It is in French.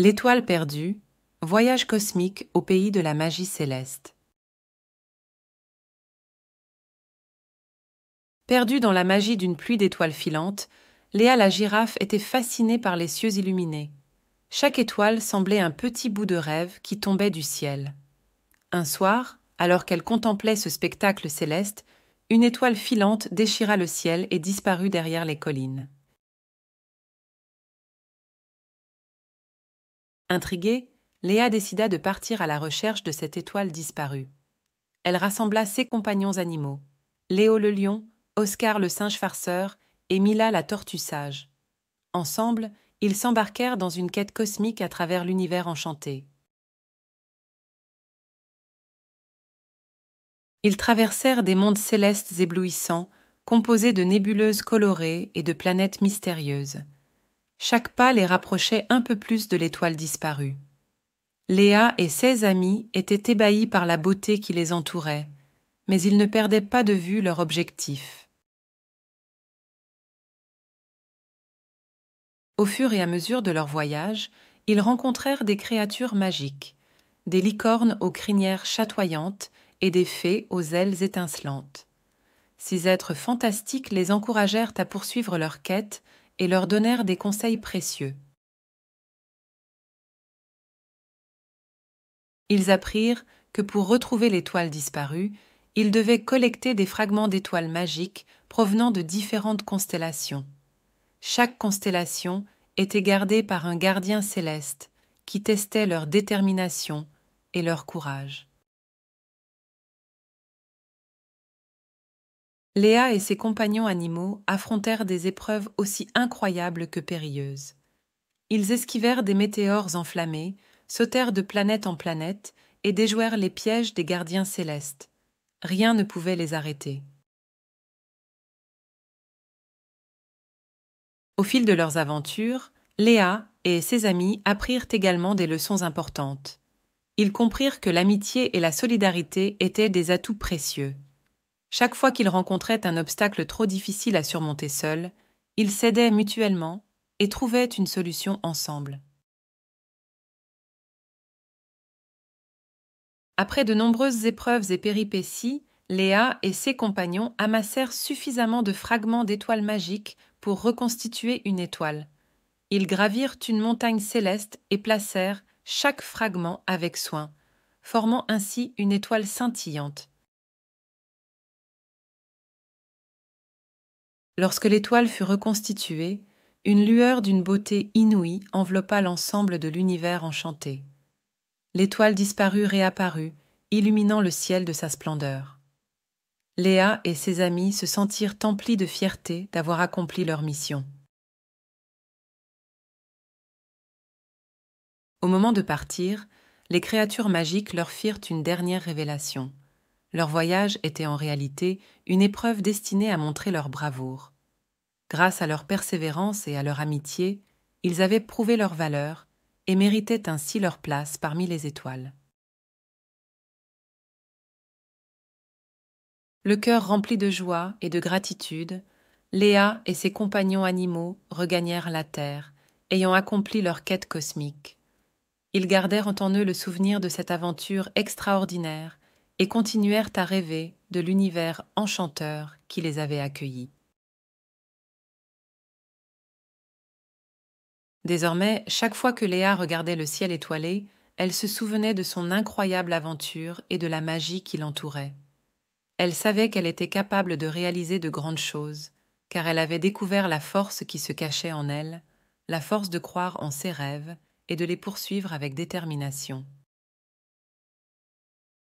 L'étoile perdue, voyage cosmique au pays de la magie céleste. Perdue dans la magie d'une pluie d'étoiles filantes, Léa la girafe était fascinée par les cieux illuminés. Chaque étoile semblait un petit bout de rêve qui tombait du ciel. Un soir, alors qu'elle contemplait ce spectacle céleste, une étoile filante déchira le ciel et disparut derrière les collines. Intriguée, Léa décida de partir à la recherche de cette étoile disparue. Elle rassembla ses compagnons animaux, Léo le lion, Oscar le singe farceur et Mila la tortue sage. Ensemble, ils s'embarquèrent dans une quête cosmique à travers l'univers enchanté. Ils traversèrent des mondes célestes éblouissants, composés de nébuleuses colorées et de planètes mystérieuses. Chaque pas les rapprochait un peu plus de l'étoile disparue. Léa et ses amis étaient ébahis par la beauté qui les entourait, mais ils ne perdaient pas de vue leur objectif. Au fur et à mesure de leur voyage, ils rencontrèrent des créatures magiques, des licornes aux crinières chatoyantes et des fées aux ailes étincelantes. Ces êtres fantastiques les encouragèrent à poursuivre leur quête et leur donnèrent des conseils précieux. Ils apprirent que pour retrouver l'étoile disparue, ils devaient collecter des fragments d'étoiles magiques provenant de différentes constellations. Chaque constellation était gardée par un gardien céleste qui testait leur détermination et leur courage. Léa et ses compagnons animaux affrontèrent des épreuves aussi incroyables que périlleuses. Ils esquivèrent des météores enflammés, sautèrent de planète en planète et déjouèrent les pièges des gardiens célestes. Rien ne pouvait les arrêter. Au fil de leurs aventures, Léa et ses amis apprirent également des leçons importantes. Ils comprirent que l'amitié et la solidarité étaient des atouts précieux. Chaque fois qu'ils rencontraient un obstacle trop difficile à surmonter seuls, ils s'aidaient mutuellement et trouvaient une solution ensemble. Après de nombreuses épreuves et péripéties, Léa et ses compagnons amassèrent suffisamment de fragments d'étoiles magiques pour reconstituer une étoile. Ils gravirent une montagne céleste et placèrent chaque fragment avec soin, formant ainsi une étoile scintillante. Lorsque l'étoile fut reconstituée, une lueur d'une beauté inouïe enveloppa l'ensemble de l'univers enchanté. L'étoile disparue réapparut, illuminant le ciel de sa splendeur. Léa et ses amis se sentirent emplis de fierté d'avoir accompli leur mission. Au moment de partir, les créatures magiques leur firent une dernière révélation. Leur voyage était en réalité une épreuve destinée à montrer leur bravoure. Grâce à leur persévérance et à leur amitié, ils avaient prouvé leur valeur et méritaient ainsi leur place parmi les étoiles. Le cœur rempli de joie et de gratitude, Léa et ses compagnons animaux regagnèrent la terre, ayant accompli leur quête cosmique. Ils gardèrent en eux le souvenir de cette aventure extraordinaire et continuèrent à rêver de l'univers enchanteur qui les avait accueillis. Désormais, chaque fois que Léa regardait le ciel étoilé, elle se souvenait de son incroyable aventure et de la magie qui l'entourait. Elle savait qu'elle était capable de réaliser de grandes choses, car elle avait découvert la force qui se cachait en elle, la force de croire en ses rêves et de les poursuivre avec détermination.